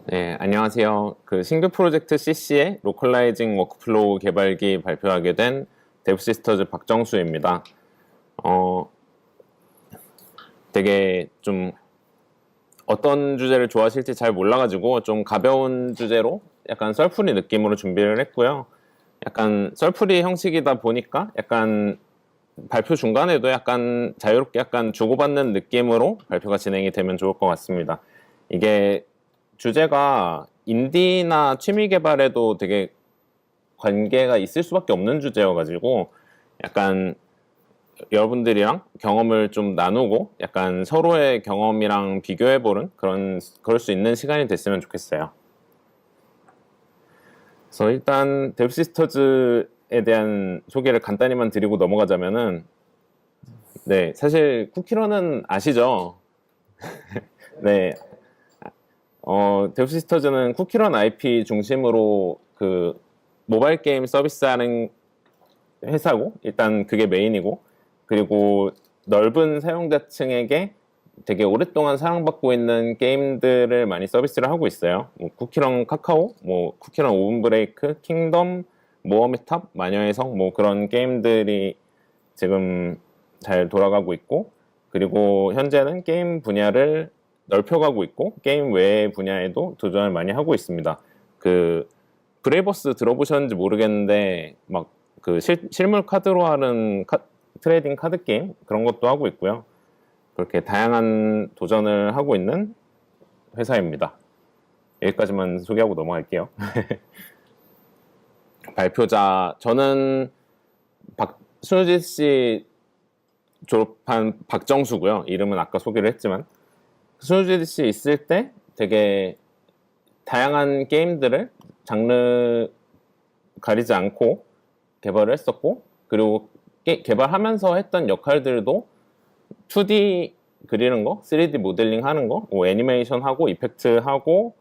네, 안녕하세요. 그 신규 프로젝트 CC의 로컬라이징 워크플로우 개발기 발표하게 된 데브시스터즈 박정수입니다. 어, 되게 좀 어떤 주제를 좋아하실지 잘 몰라가지고 좀 가벼운 주제로 약간 썰풀이 느낌으로 준비를 했고요. 약간 썰풀이 형식이다 보니까 약간 발표 중간에도 약간 자유롭게 약간 주고받는 느낌으로 발표가 진행이 되면 좋을 것 같습니다. 이게 주제가 인디나 취미 개발에도 되게 관계가 있을 수밖에 없는 주제여가지고 약간 여러분들이랑 경험을 좀 나누고 약간 서로의 경험이랑 비교해보는 그럴 수 있는 시간이 됐으면 좋겠어요. 그래서 일단 뎁시스터즈에 대한 소개를 간단히만 드리고 넘어가자면은 네, 사실 쿠키런은 아시죠? 네, 뎁시스터즈는 쿠키런 IP 중심으로 그 모바일 게임 서비스하는 회사고 일단 그게 메인이고 그리고 넓은 사용자층에게 되게 오랫동안 사랑받고 있는 게임들을 많이 서비스를 하고 있어요. 뭐 쿠키런 카카오, 뭐 쿠키런 오븐 브레이크, 킹덤, 모험의 탑, 마녀의 성, 뭐 그런 게임들이 지금 잘 돌아가고 있고 그리고 현재는 게임 분야를 넓혀가고 있고 게임 외의 분야에도 도전을 많이 하고 있습니다. 그 브레이버스 들어보셨는지 모르겠는데 막 그 실물 카드로 하는 트레이딩 카드 게임 그런 것도 하고 있고요. 그렇게 다양한 도전을 하고 있는 회사입니다. 여기까지만 소개하고 넘어갈게요. 발표자 저는 박순우지 씨 졸업한 박정수고요. 이름은 아까 소개를 했지만 순우지 씨 있을 때 되게 다양한 게임들을 장르 가리지 않고 개발을 했었고 그리고 개발하면서 했던 역할들도 2D 그리는 거, 3D 모델링 하는 거, 뭐 애니메이션 하고 이펙트 하고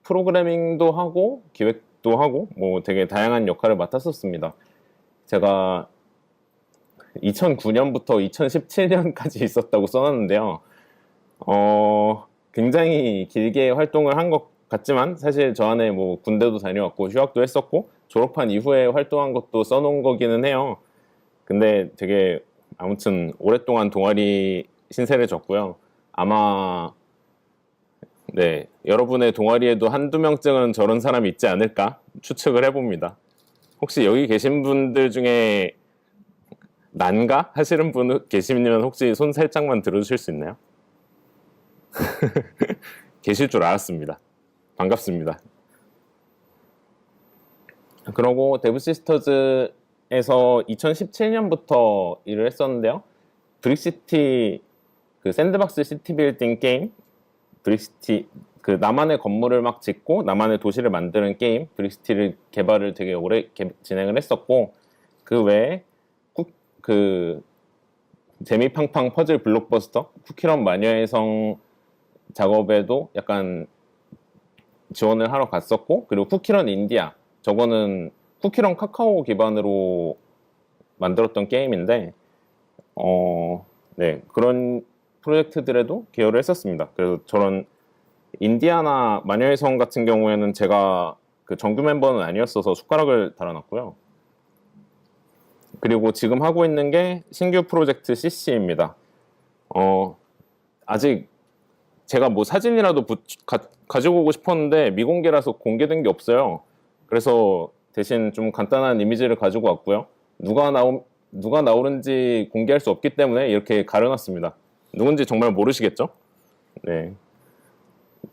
프로그래밍도 하고 기획도 하고 뭐 되게 다양한 역할을 맡았었습니다. 제가 2009년부터 2017년까지 있었다고 써놨는데요. 굉장히 길게 활동을 한 것 같지만 사실 저 안에 뭐 군대도 다녀왔고 휴학도 했었고 졸업한 이후에 활동한 것도 써놓은 거기는 해요. 근데 되게 아무튼 오랫동안 동아리 신세를 졌고요. 아마 네 여러분의 동아리에도 한두 명쯤은 저런 사람이 있지 않을까 추측을 해봅니다. 혹시 여기 계신 분들 중에 난가 하시는 분 계시면 혹시 손 살짝만 들어주실 수 있나요? 계실 줄 알았습니다. 반갑습니다. 그러고 데브시스터즈에서 2017년부터 일을 했었는데요. 브릭시티 그 샌드박스 시티 빌딩 게임 브릭시티 그 나만의 건물을 막 짓고 나만의 도시를 만드는 게임 브릭시티를 개발을 되게 오래 진행을 했었고 그 외에 그 재미팡팡 퍼즐 블록버스터 쿠키런 마녀의 성 작업에도 약간 지원을 하러 갔었고 그리고 쿠키런 인디아 저거는 쿠키런 카카오 기반으로 만들었던 게임인데 네 그런 프로젝트들에도 기여를 했었습니다. 그래서 저런 인디아나 마녀의 성 같은 경우에는 제가 그 정규 멤버는 아니었어서 숟가락을 달아놨고요. 그리고 지금 하고 있는 게 신규 프로젝트 CC입니다. 아직 제가 뭐 사진이라도 가지고 오고 싶었는데 미공개라서 공개된 게 없어요. 그래서 대신 좀 간단한 이미지를 가지고 왔고요. 누가 나오는지 공개할 수 없기 때문에 이렇게 가려놨습니다. 누군지 정말 모르시겠죠? 네.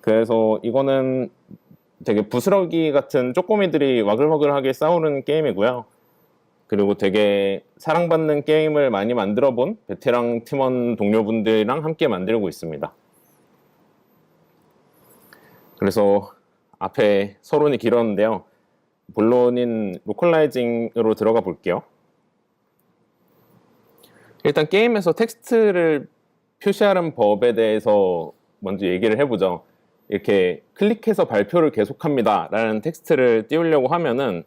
그래서 이거는 되게 부스러기 같은 쪼꼬미들이 와글와글하게 싸우는 게임이고요. 그리고 되게 사랑받는 게임을 많이 만들어 본 베테랑 팀원 동료분들이랑 함께 만들고 있습니다. 그래서 앞에 서론이 길었는데요. 본론인 로컬라이징으로 들어가 볼게요. 일단 게임에서 텍스트를 표시하는 법에 대해서 먼저 얘기를 해보죠. 이렇게 클릭해서 발표를 계속합니다 라는 텍스트를 띄우려고 하면은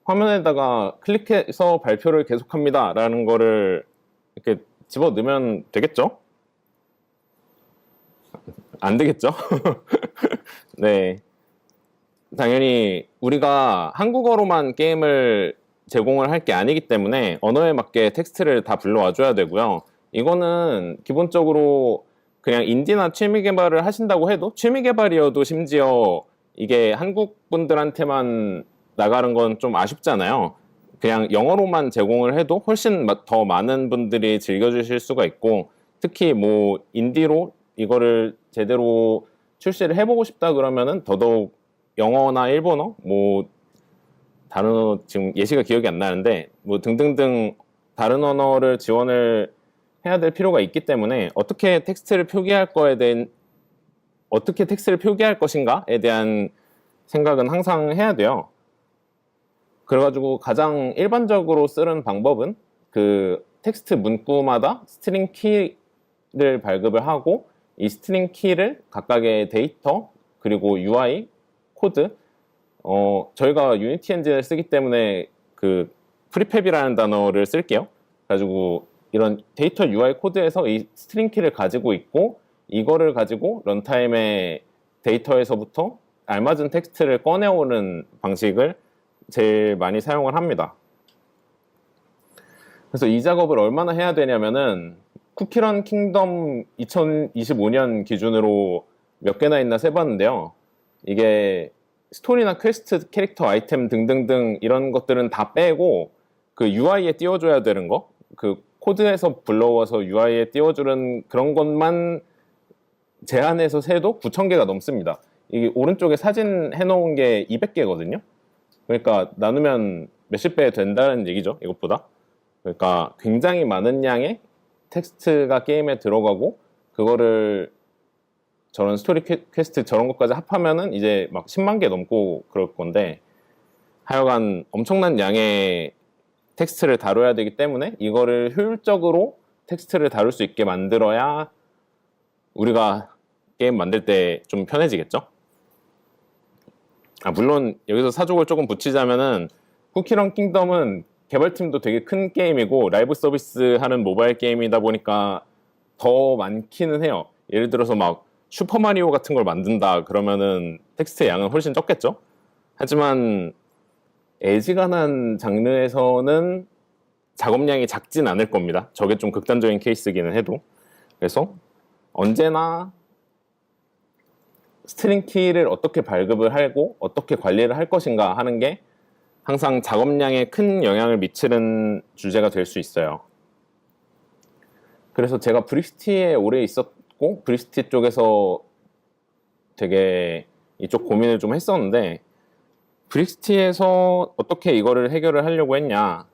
화면에다가 클릭해서 발표를 계속합니다 라는 거를 이렇게 집어넣으면 되겠죠? 안 되겠죠? 네. 당연히 우리가 한국어로만 게임을 제공을 할 게 아니기 때문에 언어에 맞게 텍스트를 다 불러와 줘야 되고요. 이거는 기본적으로 그냥 인디나 취미 개발을 하신다고 해도, 취미 개발이어도 심지어 이게 한국 분들한테만 나가는 건 좀 아쉽잖아요. 그냥 영어로만 제공을 해도 훨씬 더 많은 분들이 즐겨주실 수가 있고, 특히 뭐 인디로 이거를 제대로 출시를 해보고 싶다 그러면은 더더욱 영어나 일본어, 뭐 다른 언어 지금 예시가 기억이 안 나는데 뭐 등등등 다른 언어를 지원을 해야 될 필요가 있기 때문에 어떻게 텍스트를 표기할 것인가에 대한 생각은 항상 해야 돼요. 그래가지고 가장 일반적으로 쓰는 방법은 그 텍스트 문구마다 스트링 키를 발급을 하고, 이 스트링 키를 각각의 데이터 그리고 UI 코드, 저희가 유니티 엔진을 쓰기 때문에 그 프리팹이라는 단어를 쓸게요. 가지고 이런 데이터 UI 코드에서 이 스트링 키를 가지고 있고, 이거를 가지고 런타임의 데이터에서부터 알맞은 텍스트를 꺼내오는 방식을 제일 많이 사용을 합니다. 그래서 이 작업을 얼마나 해야 되냐면은 쿠키런 킹덤 2025년 기준으로 몇 개나 있나 세봤는데요. 이게 스토리나 퀘스트, 캐릭터, 아이템 등등등 이런 것들은 다 빼고 그 UI에 띄워줘야 되는 거, 그 코드에서 불러와서 UI에 띄워주는 그런 것만 제한해서 세도 9,000개가 넘습니다. 이게 오른쪽에 사진 해놓은 게 200개거든요. 그러니까 나누면 몇십 배 된다는 얘기죠, 이것보다. 그러니까 굉장히 많은 양의 텍스트가 게임에 들어가고, 그거를 저런 스토리 퀘스트 저런 것까지 합하면은 이제 막 10만 개 넘고 그럴 건데, 하여간 엄청난 양의 텍스트를 다뤄야 되기 때문에 이거를 효율적으로 텍스트를 다룰 수 있게 만들어야 우리가 게임 만들 때 좀 편해지겠죠? 물론 여기서 사족을 조금 붙이자면은 쿠키런 킹덤은 개발팀도 되게 큰 게임이고 라이브 서비스 하는 모바일 게임이다 보니까 더 많기는 해요. 예를 들어서 막 슈퍼마리오 같은 걸 만든다 그러면은 텍스트의 양은 훨씬 적겠죠? 하지만 애지간한 장르에서는 작업량이 작진 않을 겁니다. 저게 좀 극단적인 케이스기는 해도. 그래서 언제나 스트링 키를 어떻게 발급을 하고 어떻게 관리를 할 것인가 하는 게 항상 작업량에 큰 영향을 미치는 주제가 될 수 있어요. 그래서 제가 브릭시티에 오래 있었고 브릭시티 쪽에서 되게 이쪽 고민을 좀 했었는데, 브릭시티에서 어떻게 이거를 해결을 하려고 했냐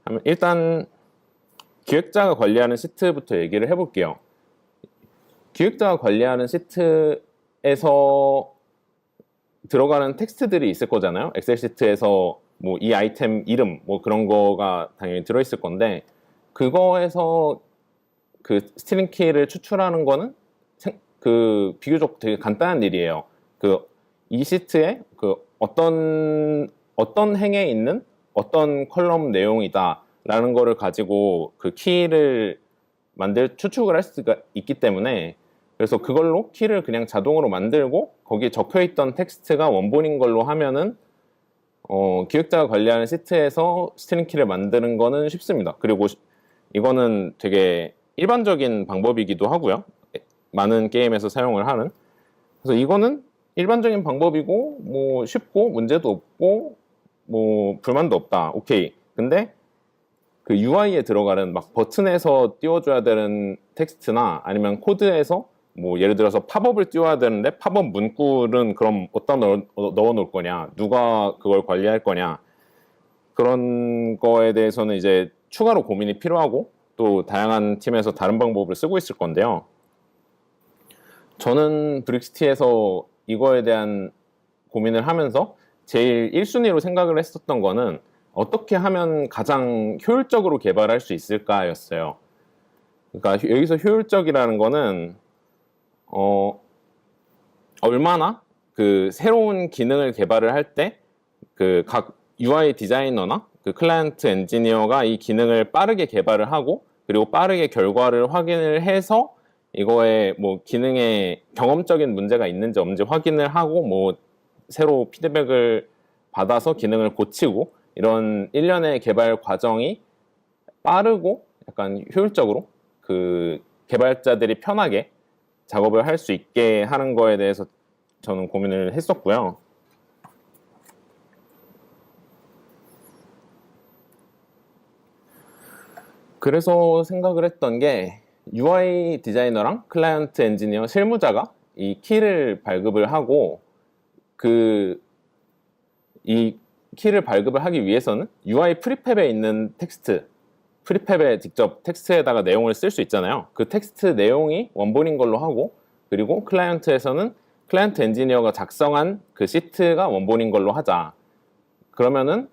하면, 일단 기획자가 관리하는 시트부터 얘기를 해볼게요. 기획자가 관리하는 시트에서 들어가는 텍스트들이 있을 거잖아요. 엑셀 시트에서 뭐 이 아이템 이름 뭐 그런 거가 당연히 들어있을 건데, 그거에서 그 스트링 키를 추출하는 거는 그 비교적 되게 간단한 일이에요. 그 이 시트에 그 어떤 행에 있는 어떤 컬럼 내용이다라는 거를 가지고 그 키를 추측을 할 수가 있기 때문에, 그래서 그걸로 키를 그냥 자동으로 만들고 거기에 적혀있던 텍스트가 원본인 걸로 하면은 기획자가 관리하는 시트에서 스트링 키를 만드는 거는 쉽습니다. 그리고 이거는 되게 일반적인 방법이기도 하고요. 많은 게임에서 사용을 하는. 그래서 이거는 일반적인 방법이고 뭐 쉽고 문제도 없고 뭐 불만도 없다. 오케이. 근데 그 UI에 들어가는 막 버튼에서 띄워줘야 되는 텍스트나 아니면 코드에서 뭐 예를 들어서 팝업을 띄워야 되는데 팝업 문구는 그럼 어디다 넣어 놓을 거냐, 누가 그걸 관리할 거냐, 그런 거에 대해서는 이제 추가로 고민이 필요하고 또 다양한 팀에서 다른 방법을 쓰고 있을 건데요. 저는 브릭시티에서 이거에 대한 고민을 하면서 제일 1순위로 생각을 했었던 거는 어떻게 하면 가장 효율적으로 개발할 수 있을까였어요. 그러니까 여기서 효율적이라는 거는 얼마나 그 새로운 기능을 개발을 할 때 그 각 UI 디자이너나 그 클라이언트 엔지니어가 이 기능을 빠르게 개발을 하고, 그리고 빠르게 결과를 확인을 해서 이거에 뭐 기능에 경험적인 문제가 있는지 없는지 확인을 하고 뭐 새로 피드백을 받아서 기능을 고치고 이런 일련의 개발 과정이 빠르고 약간 효율적으로 그 개발자들이 편하게 작업을 할 수 있게 하는 거에 대해서 저는 고민을 했었고요. 그래서 생각을 했던 게 UI 디자이너랑 클라이언트 엔지니어 실무자가 이 키를 발급을 하고 이 키를 발급을 하기 위해서는 UI 프리팹에 있는 텍스트, 프리팹에 직접 텍스트에다가 내용을 쓸 수 있잖아요. 그 텍스트 내용이 원본인 걸로 하고, 그리고 클라이언트에서는 클라이언트 엔지니어가 작성한 그 시트가 원본인 걸로 하자. 그러면은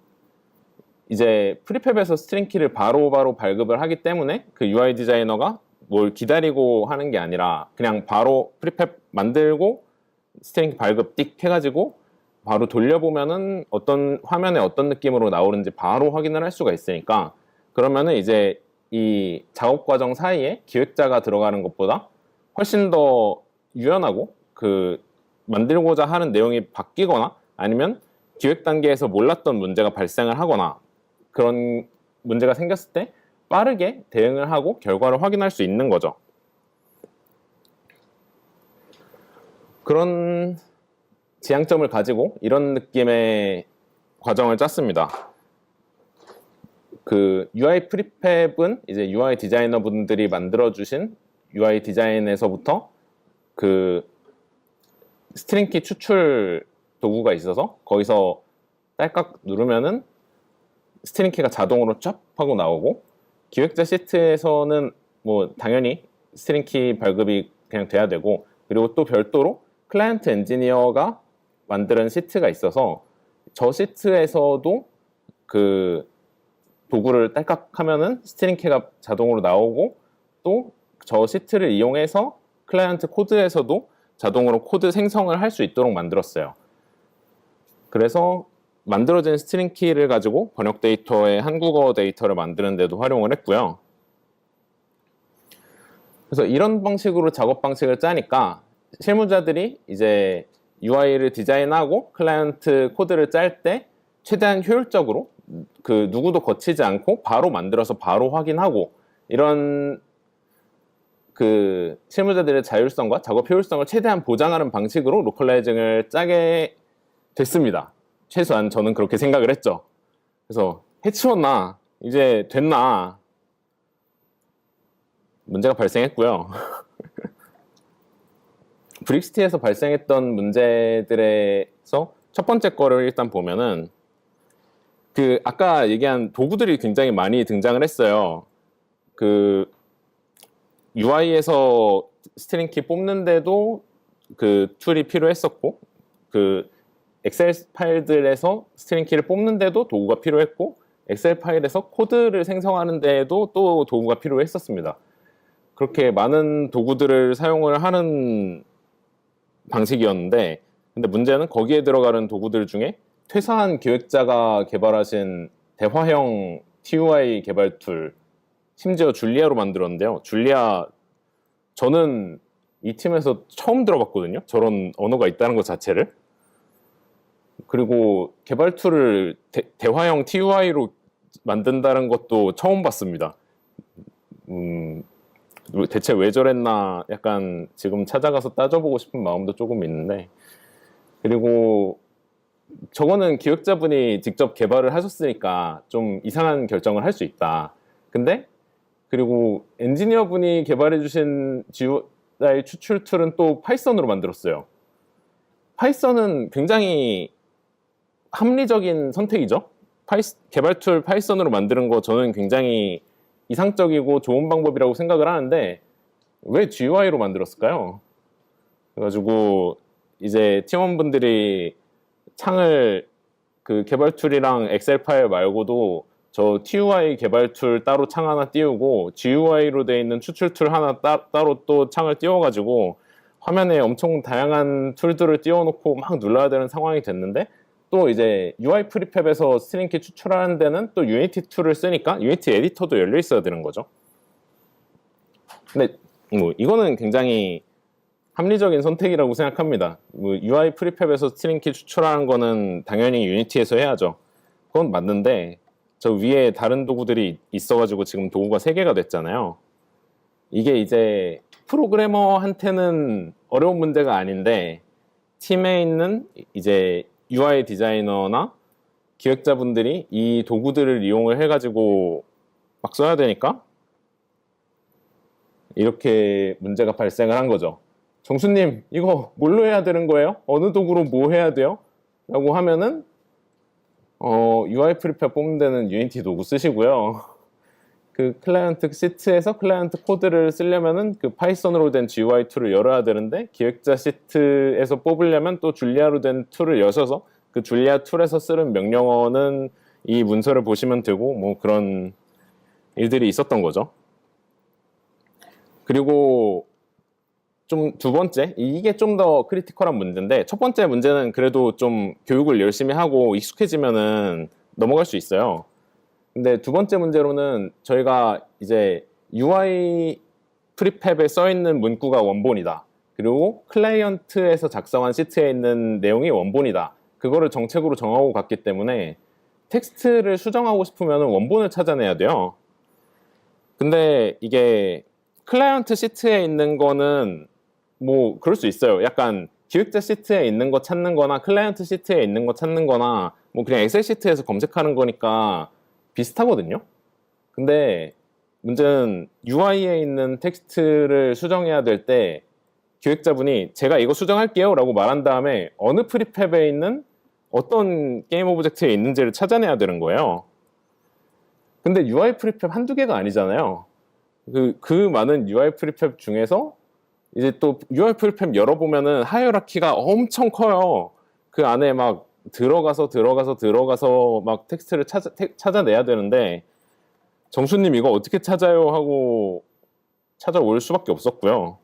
이제 프리팹에서 스트링 키를 바로바로 발급을 하기 때문에 그 UI 디자이너가 뭘 기다리고 하는 게 아니라 그냥 바로 프리팹 만들고 스트링 발급 띡 해가지고 바로 돌려보면은 어떤 화면에 어떤 느낌으로 나오는지 바로 확인을 할 수가 있으니까, 그러면은 이제 이 작업 과정 사이에 기획자가 들어가는 것보다 훨씬 더 유연하고 그 만들고자 하는 내용이 바뀌거나 아니면 기획 단계에서 몰랐던 문제가 발생을 하거나 그런 문제가 생겼을 때 빠르게 대응을 하고 결과를 확인할 수 있는 거죠. 그런 지향점을 가지고 이런 느낌의 과정을 짰습니다. 그 UI 프리팹은 이제 UI 디자이너 분들이 만들어주신 UI 디자인에서부터 그 스트링키 추출 도구가 있어서 거기서 딸깍 누르면은 스트링키가 자동으로 쫙 하고 나오고, 기획자 시트에서는 뭐 당연히 스트링키 발급이 그냥 돼야 되고, 그리고 또 별도로 클라이언트 엔지니어가 만드는 시트가 있어서 저 시트에서도 그 도구를 딸깍 하면은 스트링키가 자동으로 나오고, 또 저 시트를 이용해서 클라이언트 코드에서도 자동으로 코드 생성을 할 수 있도록 만들었어요. 그래서 만들어진 스트링 키를 가지고 번역 데이터의 한국어 데이터를 만드는 데도 활용을 했고요. 그래서 이런 방식으로 작업 방식을 짜니까 실무자들이 이제 UI를 디자인하고 클라이언트 코드를 짤 때 최대한 효율적으로 그 누구도 거치지 않고 바로 만들어서 바로 확인하고, 이런 그 실무자들의 자율성과 작업 효율성을 최대한 보장하는 방식으로 로컬라이징을 짜게 됐습니다. 최소한 저는 그렇게 생각을 했죠. 그래서 해치웠나? 이제 됐나? 문제가 발생했고요. 브릭시티에서 발생했던 문제들에서 첫 번째 거를 일단 보면은 그 아까 얘기한 도구들이 굉장히 많이 등장을 했어요. 그 UI에서 스트링키 뽑는데도 그 툴이 필요했었고, 그 엑셀 파일들에서 스트링키를 뽑는데도 도구가 필요했고, 엑셀 파일에서 코드를 생성하는 데에도 또 도구가 필요했었습니다. 그렇게 많은 도구들을 사용을 하는 방식이었는데, 근데 문제는 거기에 들어가는 도구들 중에 퇴사한 기획자가 개발하신 대화형 TUI 개발 툴, 심지어 줄리아로 만들었는데요. 줄리아, 저는 이 팀에서 처음 들어봤거든요. 저런 언어가 있다는 것 자체를. 그리고 개발 툴을 대화형 TUI로 만든다는 것도 처음 봤습니다. 대체 왜 저랬나 약간 지금 찾아가서 따져보고 싶은 마음도 조금 있는데, 그리고 저거는 기획자분이 직접 개발을 하셨으니까 좀 이상한 결정을 할 수 있다. 근데 그리고 엔지니어분이 개발해주신 GUI 추출 툴은 또 파이썬으로 만들었어요. 파이썬은 굉장히 합리적인 선택이죠. 개발 툴 파이썬으로 만드는 거 저는 굉장히 이상적이고 좋은 방법이라고 생각을 하는데 왜 GUI로 만들었을까요? 그래가지고 이제 팀원분들이 창을 그 개발 툴이랑 엑셀 파일 말고도 저 TUI 개발 툴 따로 창 하나 띄우고 GUI로 되어 있는 추출 툴 하나 따로 또 창을 띄워가지고 화면에 엄청 다양한 툴들을 띄워놓고 막 눌러야 되는 상황이 됐는데, 또 이제 UI 프리팹에서 스트링키 추출하는 데는 또 유니티 툴을 쓰니까 유니티 에디터도 열려 있어야 되는 거죠. 근데 뭐 이거는 굉장히 합리적인 선택이라고 생각합니다. 뭐 UI 프리팹에서 스트링키 추출하는 거는 당연히 유니티에서 해야죠. 그건 맞는데 저 위에 다른 도구들이 있어가지고 지금 도구가 3개가 됐잖아요. 이게 이제 프로그래머한테는 어려운 문제가 아닌데 팀에 있는 이제 UI 디자이너나 기획자분들이 이 도구들을 이용을 해가지고 막 써야 되니까 이렇게 문제가 발생을 한 거죠. 정수님, 이거 뭘로 해야 되는 거예요? 어느 도구로 뭐 해야 돼요? 라고 하면은 UI 프리팹 뽑는 데는 유니티 도구 쓰시고요. 그 클라이언트 시트에서 클라이언트 코드를 쓰려면은 그 파이썬으로 된 GUI 툴을 열어야 되는데 기획자 시트에서 뽑으려면 또 줄리아로 된 툴을 여셔서 그 줄리아 툴에서 쓰는 명령어는 이 문서를 보시면 되고 뭐 그런 일들이 있었던 거죠. 그리고 좀 두 번째, 이게 좀 더 크리티컬한 문제인데 첫 번째 문제는 그래도 좀 교육을 열심히 하고 익숙해지면은 넘어갈 수 있어요. 근데 두 번째 문제로는 저희가 이제 UI 프리팹에 써 있는 문구가 원본이다. 그리고 클라이언트에서 작성한 시트에 있는 내용이 원본이다. 그거를 정책으로 정하고 갔기 때문에 텍스트를 수정하고 싶으면 원본을 찾아내야 돼요. 근데 이게 클라이언트 시트에 있는 거는 뭐 그럴 수 있어요. 약간 기획자 시트에 있는 거 찾는 거나 클라이언트 시트에 있는 거 찾는 거나 뭐 그냥 엑셀 시트에서 검색하는 거니까 비슷하거든요. 근데 문제는 UI에 있는 텍스트를 수정해야 될 때 기획자분이 제가 이거 수정할게요 라고 말한 다음에 어느 프리팹에 있는 어떤 게임 오브젝트에 있는지를 찾아내야 되는 거예요. 근데 UI 프리팹 한두 개가 아니잖아요. 그 많은 UI 프리팹 중에서 이제 또 UI 프리팹 열어보면은 하이어라키가 엄청 커요. 그 안에 막 들어가서 막 텍스트를 찾아내야 되는데 정수님 이거 어떻게 찾아요 하고 찾아올 수밖에 없었고요.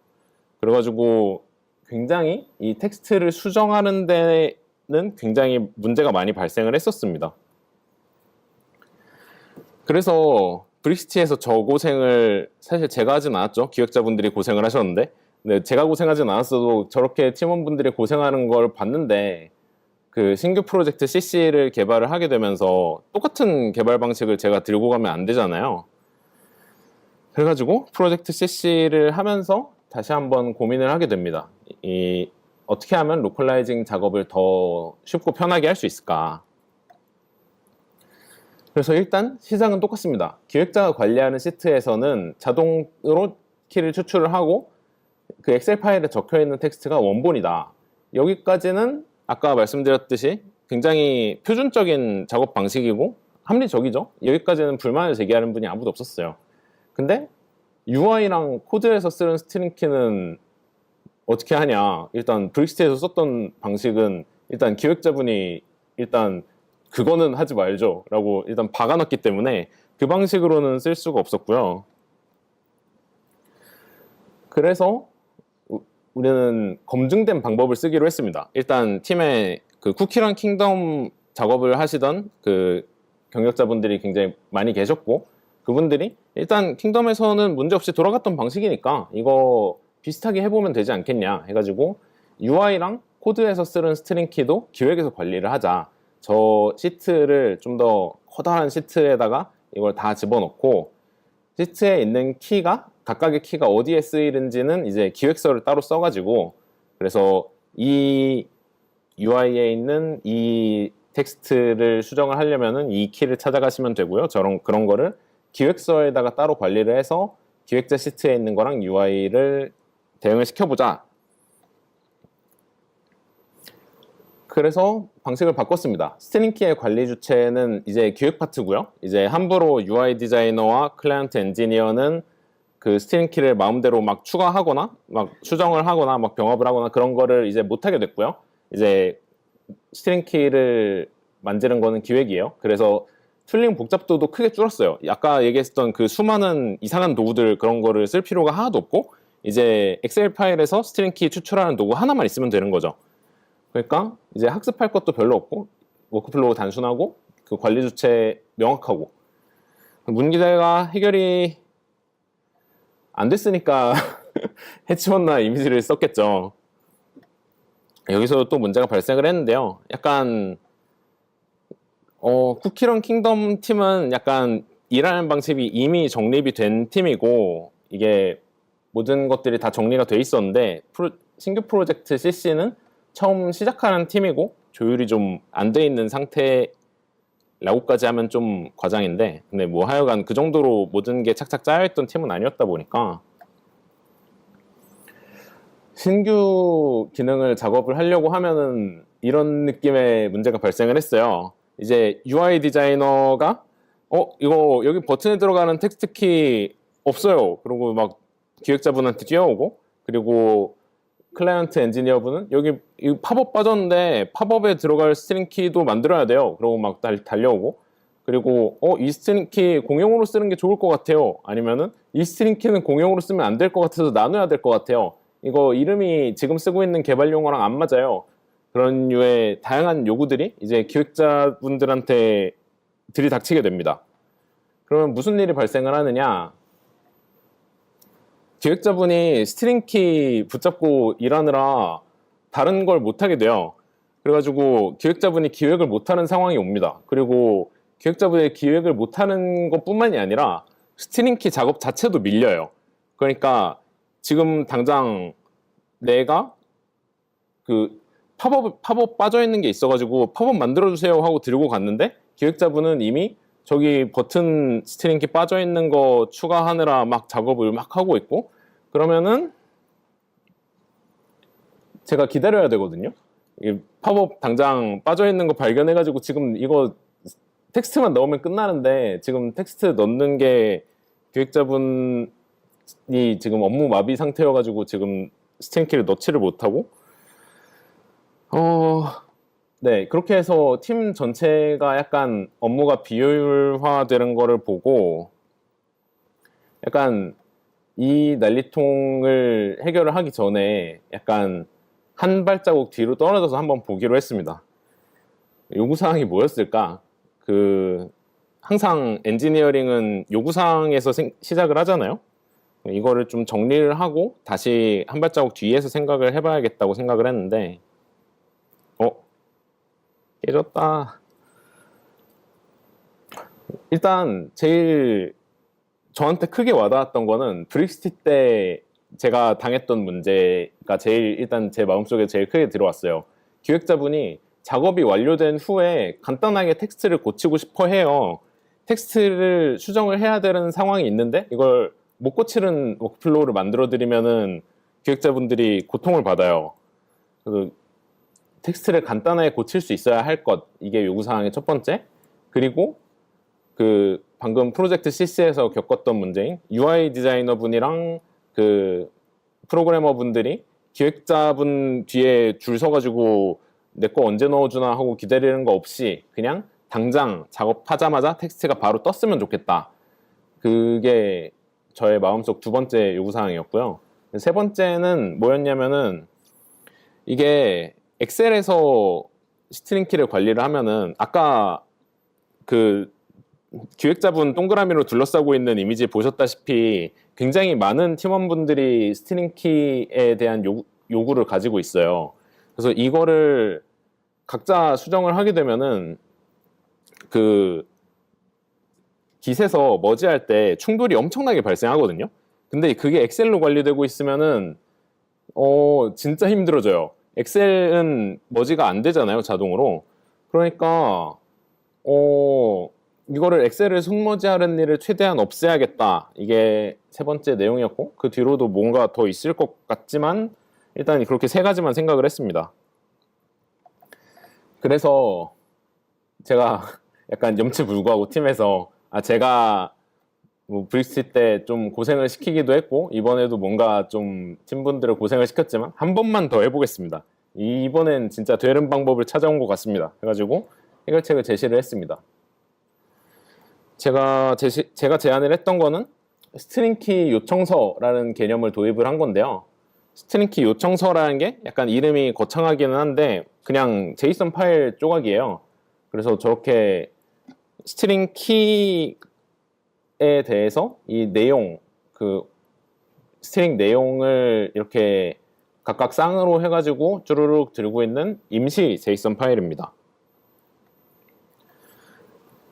그래가지고 굉장히 이 텍스트를 수정하는 데는 굉장히 문제가 많이 발생을 했었습니다. 그래서 브릭시티에서 저 고생을 사실 제가 하진 않았죠. 기획자분들이 고생을 하셨는데 근데 제가 고생하진 않았어도 저렇게 팀원분들이 고생하는 걸 봤는데 그 신규 프로젝트 CC를 개발을 하게 되면서 똑같은 개발 방식을 제가 들고 가면 안 되잖아요. 그래가지고 프로젝트 CC를 하면서 다시 한번 고민을 하게 됩니다. 어떻게 하면 로컬라이징 작업을 더 쉽고 편하게 할 수 있을까? 그래서 일단 시장은 똑같습니다. 기획자가 관리하는 시트에서는 자동으로 키를 추출을 하고 그 엑셀 파일에 적혀있는 텍스트가 원본이다. 여기까지는 아까 말씀드렸듯이 굉장히 표준적인 작업 방식이고 합리적이죠. 여기까지는 불만을 제기하는 분이 아무도 없었어요. 근데 UI랑 코드에서 쓰는 스트링 키는 어떻게 하냐. 일단 브릭시티에서 썼던 방식은 일단 기획자분이 일단 그거는 하지 말죠 라고 일단 박아놨기 때문에 그 방식으로는 쓸 수가 없었고요. 그래서 우리는 검증된 방법을 쓰기로 했습니다. 일단 팀에 그 쿠키런 킹덤 작업을 하시던 그 경력자분들이 굉장히 많이 계셨고 그분들이 일단 킹덤에서는 문제없이 돌아갔던 방식이니까 이거 비슷하게 해보면 되지 않겠냐 해가지고 UI랑 코드에서 쓰는 스트링 키도 기획에서 관리를 하자. 저 시트를 좀 더 커다란 시트에다가 이걸 다 집어넣고 시트에 있는 키가 각각의 키가 어디에 쓰이는지는 이제 기획서를 따로 써가지고 그래서 이 UI에 있는 이 텍스트를 수정을 하려면은 이 키를 찾아가시면 되고요. 그런 거를 기획서에다가 따로 관리를 해서 기획자 시트에 있는 거랑 UI를 대응을 시켜보자. 그래서 방식을 바꿨습니다. 스트링 키의 관리 주체는 이제 기획 파트고요. 이제 함부로 UI 디자이너와 클라이언트 엔지니어는 그 스트링 키를 마음대로 막 추가하거나 막 수정을 하거나 막 병합을 하거나 그런 거를 이제 못하게 됐고요. 이제 스트링 키를 만지는 거는 기획이에요. 그래서 툴링 복잡도도 크게 줄었어요. 아까 얘기했던 그 수많은 이상한 도구들 그런 거를 쓸 필요가 하나도 없고 이제 엑셀 파일에서 스트링 키 추출하는 도구 하나만 있으면 되는 거죠. 그러니까 이제 학습할 것도 별로 없고 워크플로우 단순하고 그 관리 주체 명확하고 문제가 해결이 안 됐으니까 해치웠나 이미지를 썼겠죠. 여기서 또 문제가 발생을 했는데요. 약간 쿠키런 킹덤 팀은 약간 일하는 방식이 이미 정립이 된 팀이고 이게 모든 것들이 다 정리가 돼 있었는데 신규 프로젝트 CC는 처음 시작하는 팀이고 조율이 좀 안 돼 있는 상태라고까지 하면 좀 과장인데 근데 뭐 하여간 그 정도로 모든 게 착착 짜여있던 팀은 아니었다 보니까 신규 기능을 작업을 하려고 하면은 이런 느낌의 문제가 발생을 했어요. 이제 UI 디자이너가 이거 여기 버튼에 들어가는 텍스트 키 없어요. 그리고 막 기획자분한테 뛰어오고 그리고 클라이언트 엔지니어분은 여기 이 팝업 빠졌는데 팝업에 들어갈 스트링 키도 만들어야 돼요. 그리고 막 달려오고 그리고 이 스트링 키 공용으로 쓰는 게 좋을 것 같아요. 아니면은 이 스트링 키는 공용으로 쓰면 안 될 것 같아서 나눠야 될 것 같아요. 이거 이름이 지금 쓰고 있는 개발 용어랑 안 맞아요. 그런 류의 다양한 요구들이 이제 기획자분들한테 들이닥치게 됩니다. 그러면 무슨 일이 발생을 하느냐? 기획자분이 스트링키 붙잡고 일하느라 다른 걸 못하게 돼요. 그래가지고 기획자분이 기획을 못하는 상황이 옵니다. 그리고 기획자분이 기획을 못하는 것뿐만이 아니라 스트링키 작업 자체도 밀려요. 그러니까 지금 당장 내가 그 팝업 빠져있는 게 있어가지고 팝업 만들어주세요 하고 들고 갔는데 기획자분은 이미 저기 버튼 스트링키 빠져있는 거 추가하느라 막 작업을 막 하고 있고 그러면은 제가 기다려야 되거든요. 팝업 당장 빠져있는 거 발견해가지고 지금 이거 텍스트만 넣으면 끝나는데 지금 텍스트 넣는 게 기획자분이 지금 업무 마비 상태여가지고 지금 스트링키를 넣지를 못하고 네, 그렇게 해서 팀 전체가 약간 업무가 비효율화되는 거를 보고 약간 이 난리통을 해결을 하기 전에 약간 한 발자국 뒤로 떨어져서 한번 보기로 했습니다. 요구사항이 뭐였을까? 항상 엔지니어링은 요구사항에서 시작을 하잖아요. 이거를 좀 정리를 하고 다시 한 발자국 뒤에서 생각을 해봐야겠다고 생각을 했는데 깨졌다. 일단 제일 저한테 크게 와닿았던 거는 브릭시티 때 제가 당했던 문제가 일단 제 마음속에 제일 크게 들어왔어요. 기획자분이 작업이 완료된 후에 간단하게 텍스트를 고치고 싶어 해요. 텍스트를 수정을 해야 되는 상황이 있는데 이걸 못 고치는 워크플로우를 만들어 드리면은 기획자분들이 고통을 받아요. 텍스트를 간단하게 고칠 수 있어야 할 것, 이게 요구사항의 첫 번째. 그리고 방금 프로젝트 CC에서 겪었던 문제인 UI 디자이너 분이랑 프로그래머 분들이 기획자분 뒤에 줄 서가지고 내 거 언제 넣어주나 하고 기다리는 거 없이 그냥 당장 작업하자마자 텍스트가 바로 떴으면 좋겠다. 그게 저의 마음속 두 번째 요구사항이었고요. 세 번째는 뭐였냐면은 이게 엑셀에서 스트링키를 관리를 하면은 아까 기획자분 동그라미로 둘러싸고 있는 이미지 보셨다시피 굉장히 많은 팀원분들이 스트링키에 대한 요구를 가지고 있어요. 그래서 이거를 각자 수정을 하게 되면은 깃에서 머지할 때 충돌이 엄청나게 발생하거든요. 근데 그게 엑셀로 관리되고 있으면은 진짜 힘들어져요. 엑셀은 머지가 안 되잖아요, 자동으로. 그러니까 이거를 엑셀을 손머지하는 일을 최대한 없애야겠다. 이게 세 번째 내용이었고 그 뒤로도 뭔가 더 있을 것 같지만 일단 그렇게 세 가지만 생각을 했습니다. 그래서 제가 약간 염치불구하고 팀에서 제가 브릭시티 때 좀 고생을 시키기도 했고 이번에도 뭔가 좀 팀분들을 고생을 시켰지만 한 번만 더 해보겠습니다. 이번엔 진짜 되는 방법을 찾아온 것 같습니다. 해가지고 해결책을 제시를 했습니다. 제가 제안을 했던 거는 스트링키 요청서라는 개념을 도입을 한 건데요. 스트링키 요청서라는 게 약간 이름이 거창하기는 한데 그냥 제이슨 파일 조각이에요. 그래서 저렇게 스트링키에 대해서 이 내용, 스트링 내용을 이렇게 각각 쌍으로 해가지고 쭈루룩 들고 있는 임시 제이슨 파일입니다.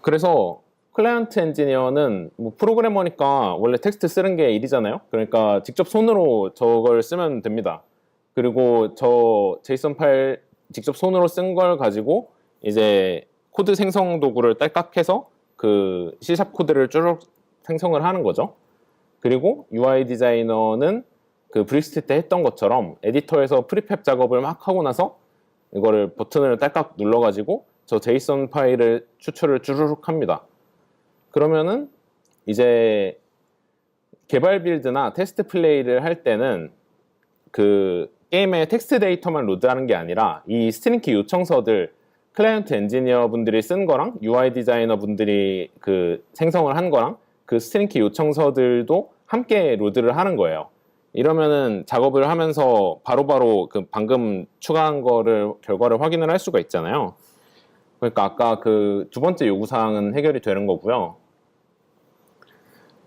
그래서 클라이언트 엔지니어는 뭐 프로그래머니까 원래 텍스트 쓰는 게 일이잖아요. 그러니까 직접 손으로 저걸 쓰면 됩니다. 그리고 저 제이슨 파일 직접 손으로 쓴 걸 가지고 이제 코드 생성 도구를 딸깍해서 그 C# 코드를 쭈룩 생성을 하는 거죠. 그리고 UI 디자이너는 그 브릭스트 때 했던 것처럼 에디터에서 프리팹 작업을 막 하고 나서 이거를 버튼을 딸깍 눌러가지고 저 제이슨 파일을 추출을 쭈르륵 합니다. 그러면은 이제 개발 빌드나 테스트 플레이를 할 때는 그 게임의 텍스트 데이터만 로드하는 게 아니라 이 스트링키 요청서들 클라이언트 엔지니어 분들이 쓴 거랑 UI 디자이너 분들이 그 생성을 한 거랑 그 스트링키 요청서들도 함께 로드를 하는 거예요. 이러면은 작업을 하면서 바로바로 그 방금 추가한 거를 결과를 확인을 할 수가 있잖아요. 그러니까 아까 그 두 번째 요구사항은 해결이 되는 거고요.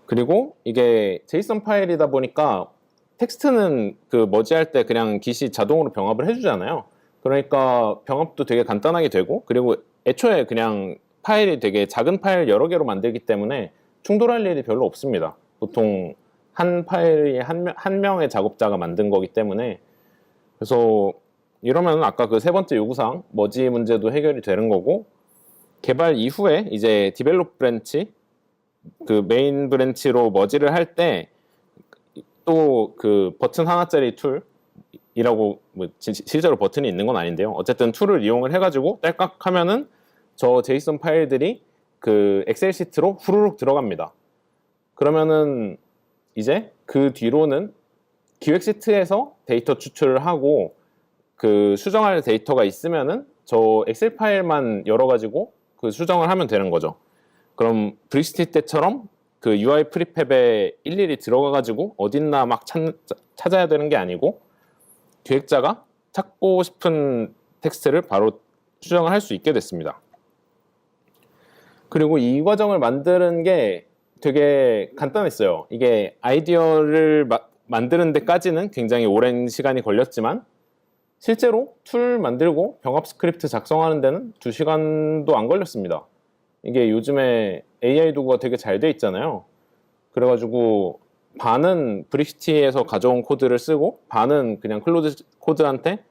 그리고 이게 제이슨 파일이다 보니까 텍스트는 그 머지할 때 그냥 깃이 자동으로 병합을 해주잖아요. 그러니까 병합도 되게 간단하게 되고, 그리고 애초에 그냥 파일이 되게 작은 파일 여러 개로 만들기 때문에 충돌할 일이 별로 없습니다. 보통 한 파일이 한 명의 작업자가 만든 거기 때문에. 그래서 이러면 아까 그 세 번째 요구사항 머지 문제도 해결이 되는 거고, 개발 이후에 이제 디벨롭 브랜치, 그 메인 브랜치로 머지를 할 때 또 그 버튼 하나짜리 툴이라고, 뭐 실제로 버튼이 있는 건 아닌데요. 어쨌든 툴을 이용을 해가지고 딸깍 하면은 저 제이슨 파일들이 그 엑셀 시트로 후루룩 들어갑니다. 그러면은 이제 그 뒤로는 기획 시트에서 데이터 추출을 하고, 그 수정할 데이터가 있으면은 저 엑셀 파일만 열어가지고 그 수정을 하면 되는 거죠. 그럼 브릭스티 때처럼 그 UI 프리팹에 일일이 들어가가지고 어딨나 막 찾아야 되는 게 아니고, 기획자가 찾고 싶은 텍스트를 바로 수정을 할 수 있게 됐습니다. 그리고 이 과정을 만드는 게 되게 간단했어요. 이게 아이디어를 만드는 데까지는 굉장히 오랜 시간이 걸렸지만, 실제로 툴 만들고 병합 스크립트 작성하는 데는 2시간도 안 걸렸습니다. 이게 요즘에 AI 도구가 되게 잘 돼 있잖아요. 그래가지고 반은 브릭시티에서 가져온 코드를 쓰고 반은 그냥 클로드 코드한테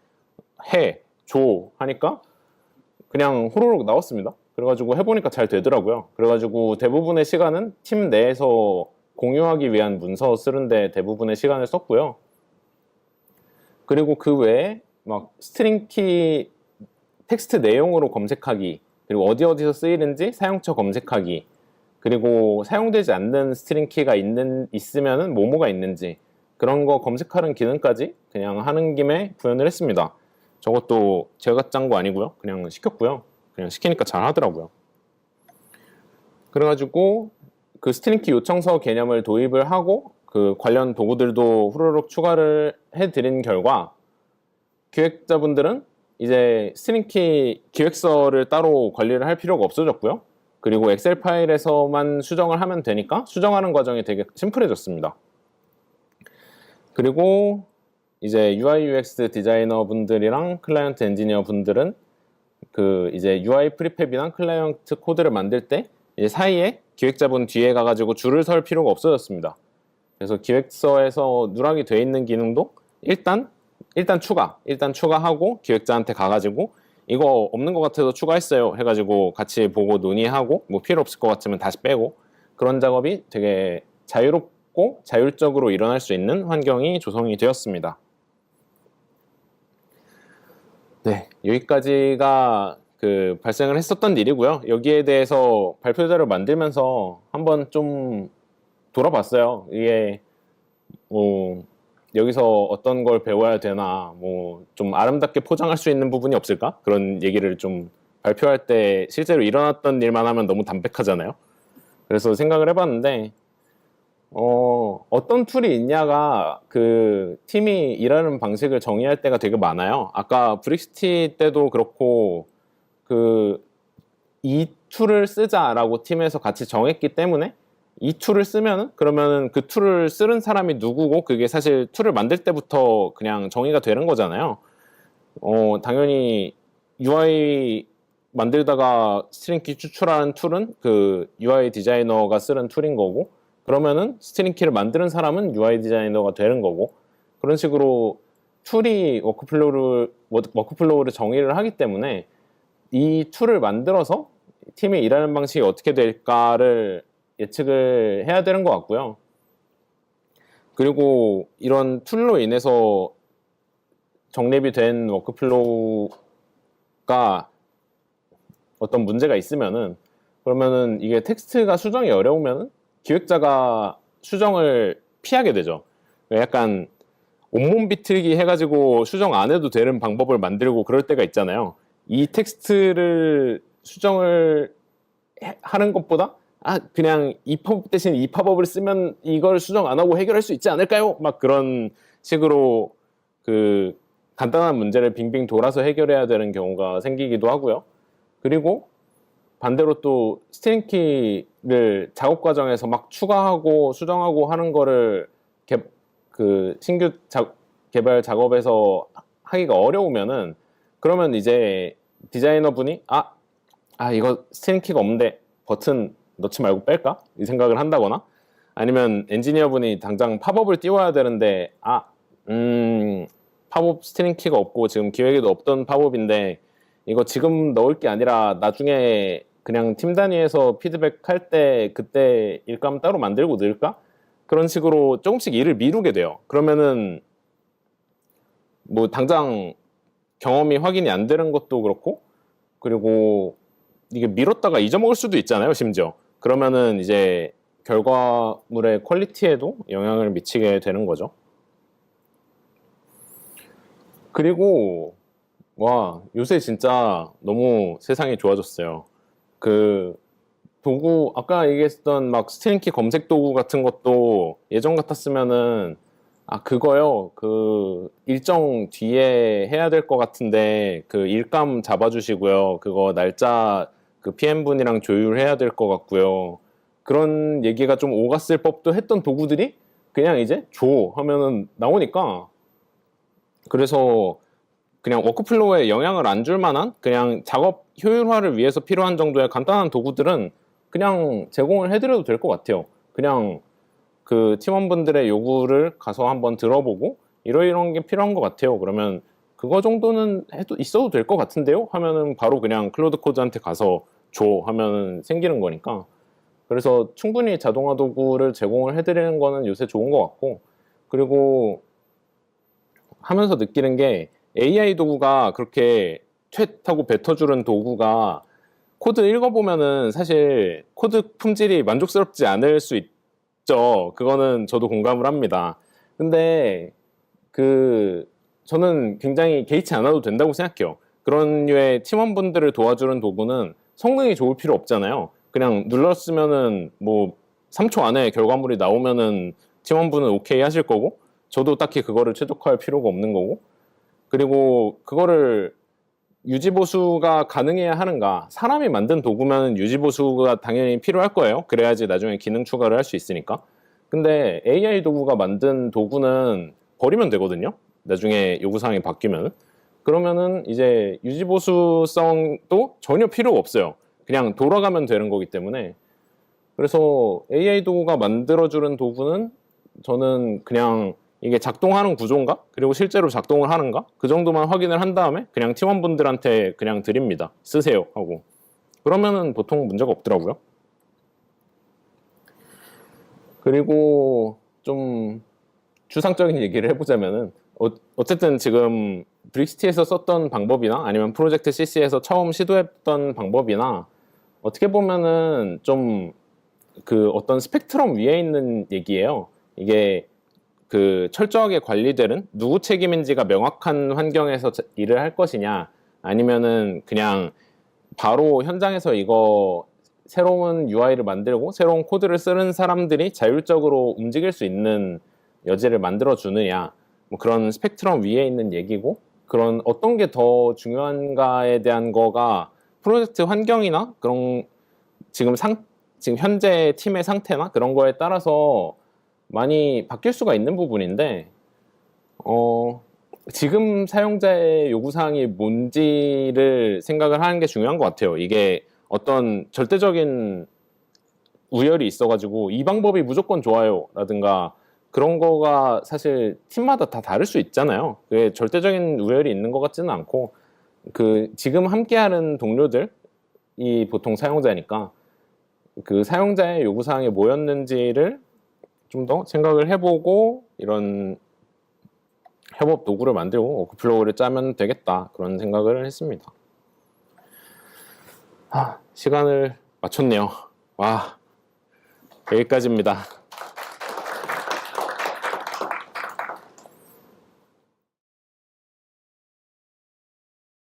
줘 하니까 그냥 호로록 나왔습니다. 그래가지고 해보니까 잘 되더라고요. 그래가지고 대부분의 시간은 팀 내에서 공유하기 위한 문서 쓰는데 대부분의 시간을 썼고요. 그리고 그 외에 막 스트링 키 텍스트 내용으로 검색하기, 그리고 어디서 쓰이는지 사용처 검색하기, 그리고 사용되지 않는 스트링 키가 있으면은 뭐가 있는지 그런 거 검색하는 기능까지 그냥 하는 김에 구현을 했습니다. 저것도 제가 짠 거 아니고요. 그냥 시켰고요. 그냥 시키니까 잘 하더라고요. 그래가지고 그 스트링 키 요청서 개념을 도입을 하고 그 관련 도구들도 후루룩 추가를 해드린 결과, 기획자분들은 이제 스트링키 기획서를 따로 관리를 할 필요가 없어졌고요. 그리고 엑셀 파일에서만 수정을 하면 되니까 수정하는 과정이 되게 심플해졌습니다. 그리고 이제 UI UX 디자이너 분들이랑 클라이언트 엔지니어 분들은 그 이제 UI 프리팹이나 클라이언트 코드를 만들 때 이제 사이에 기획자분 뒤에 가가지고 줄을 설 필요가 없어졌습니다. 그래서 기획서에서 누락이 돼 있는 기능도 일단 추가하고 기획자한테 가가지고 이거 없는 것 같아서 추가했어요 해가지고 같이 보고 논의하고, 뭐 필요 없을 것 같으면 다시 빼고, 그런 작업이 되게 자유롭고 자율적으로 일어날 수 있는 환경이 조성이 되었습니다. 네, 여기까지가 그 발생을 했었던 일이고요. 여기에 대해서 발표자를 만들면서 한번 좀 돌아봤어요. 이게 뭐 여기서 어떤 걸 배워야 되나, 뭐 좀 아름답게 포장할 수 있는 부분이 없을까? 그런 얘기를 좀 발표할 때 실제로 일어났던 일만 하면 너무 담백하잖아요. 그래서 생각을 해봤는데 어떤 툴이 있냐가 그 팀이 일하는 방식을 정의할 때가 되게 많아요. 아까 브릭시티 때도 그렇고 그 이 툴을 쓰자라고 팀에서 같이 정했기 때문에 이 툴을 쓰면은 그러면은 그 툴을 쓰는 사람이 누구고 그게 사실 툴을 만들 때부터 그냥 정의가 되는 거잖아요. 당연히 UI 만들다가 스트링키 추출하는 툴은 그 UI 디자이너가 쓰는 툴인 거고, 그러면은 스트링키를 만드는 사람은 UI 디자이너가 되는 거고, 그런 식으로 툴이 워크플로우를 정의를 하기 때문에 이 툴을 만들어서 팀이 일하는 방식이 어떻게 될까를 예측을 해야 되는 것 같고요. 그리고 이런 툴로 인해서 정립이 된 워크플로우가 어떤 문제가 있으면은, 그러면은 이게 텍스트가 수정이 어려우면은 기획자가 수정을 피하게 되죠. 약간 온몸 비틀기 해가지고 수정 안 해도 되는 방법을 만들고 그럴 때가 있잖아요. 이 텍스트를 수정을 하는 것보다 그냥 이 팝업 대신 이 팝업을 쓰면 이걸 수정 안 하고 해결할 수 있지 않을까요? 막 그런 식으로 그 간단한 문제를 빙빙 돌아서 해결해야 되는 경우가 생기기도 하고요. 그리고 반대로 또 스트링키를 작업 과정에서 막 추가하고 수정하고 하는 거를 신규 개발 작업에서 하기가 어려우면은, 그러면 이제 디자이너 분이 이거 스트링키가 없는데 버튼 넣지 말고 뺄까? 이 생각을 한다거나, 아니면 엔지니어 분이 당장 팝업을 띄워야 되는데 팝업 스트링키가 없고 지금 기획에도 없던 팝업인데 이거 지금 넣을 게 아니라 나중에 그냥 팀 단위에서 피드백 할 때 그때 일감 따로 만들고 넣을까? 그런 식으로 조금씩 일을 미루게 돼요. 그러면은 뭐 당장 경험이 확인이 안 되는 것도 그렇고, 그리고 이게 미뤘다가 잊어먹을 수도 있잖아요, 심지어. 그러면은 이제 결과물의 퀄리티에도 영향을 미치게 되는 거죠. 그리고 요새 진짜 너무 세상이 좋아졌어요. 그 도구, 아까 얘기했던 막 스트링키 검색 도구 같은 것도 예전 같았으면은 그거요, 그 일정 뒤에 해야 될 것 같은데 그 일감 잡아주시고요, 그거 날짜 그 PM분이랑 조율해야 될 것 같고요, 그런 얘기가 좀 오갔을 법도 했던 도구들이 그냥 이제 줘 하면은 나오니까, 그래서 그냥 워크플로우에 영향을 안 줄 만한 그냥 작업 효율화를 위해서 필요한 정도의 간단한 도구들은 그냥 제공을 해드려도 될 것 같아요. 그냥 그 팀원분들의 요구를 가서 한번 들어보고 이런 게 필요한 것 같아요. 그러면 그거 정도는 해도 있어도 될 것 같은데요? 하면은 바로 그냥 클로드 코드한테 가서 줘 하면은 생기는 거니까. 그래서 충분히 자동화 도구를 제공을 해드리는 거는 요새 좋은 것 같고, 그리고 하면서 느끼는 게 AI 도구가 그렇게 퇴하고 뱉어주는 도구가 코드 읽어보면은 사실 코드 품질이 만족스럽지 않을 수 있죠. 그거는 저도 공감을 합니다. 근데 저는 굉장히 개의치 않아도 된다고 생각해요. 그런 류의 팀원분들을 도와주는 도구는 성능이 좋을 필요 없잖아요. 그냥 눌렀으면은 뭐 3초 안에 결과물이 나오면은 팀원분은 오케이 하실 거고, 저도 딱히 그거를 최적화할 필요가 없는 거고, 그리고 그거를 유지보수가 가능해야 하는가? 사람이 만든 도구면 유지보수가 당연히 필요할 거예요. 그래야지 나중에 기능 추가를 할 수 있으니까. 근데 AI 도구가 만든 도구는 버리면 되거든요. 나중에 요구사항이 바뀌면. 그러면은 이제 유지보수성도 전혀 필요가 없어요. 그냥 돌아가면 되는 거기 때문에. 그래서 AI 도구가 만들어주는 도구는 저는 그냥 이게 작동하는 구조인가? 그리고 실제로 작동을 하는가? 그 정도만 확인을 한 다음에 그냥 팀원분들한테 그냥 드립니다. 쓰세요 하고. 그러면은 보통 문제가 없더라고요. 그리고 좀 추상적인 얘기를 해보자면은 어쨌든 지금 브릭시티에서 썼던 방법이나 아니면 프로젝트 CC에서 처음 시도했던 방법이나 어떻게 보면은 좀 그 어떤 스펙트럼 위에 있는 얘기예요. 이게 그 철저하게 관리되는 누구 책임인지가 명확한 환경에서 일을 할 것이냐, 아니면은 그냥 바로 현장에서 이거 새로운 UI를 만들고 새로운 코드를 쓰는 사람들이 자율적으로 움직일 수 있는 여지를 만들어 주느냐, 뭐 그런 스펙트럼 위에 있는 얘기고, 그런 어떤 게 더 중요한가에 대한 거가 프로젝트 환경이나 그런 지금 지금 현재 팀의 상태나 그런 거에 따라서 많이 바뀔 수가 있는 부분인데 지금 사용자의 요구사항이 뭔지를 생각을 하는 게 중요한 것 같아요. 이게 어떤 절대적인 우열이 있어가지고 이 방법이 무조건 좋아요 라든가 그런 거가 사실 팀마다 다 다를 수 있잖아요. 그게 절대적인 우열이 있는 것 같지는 않고 그 지금 함께하는 동료들이 보통 사용자니까 그 사용자의 요구사항이 뭐였는지를 좀 더 생각을 해보고 이런 협업 도구를 만들고 워크플로우를 짜면 되겠다 그런 생각을 했습니다. 시간을 맞췄네요. 와, 여기까지입니다.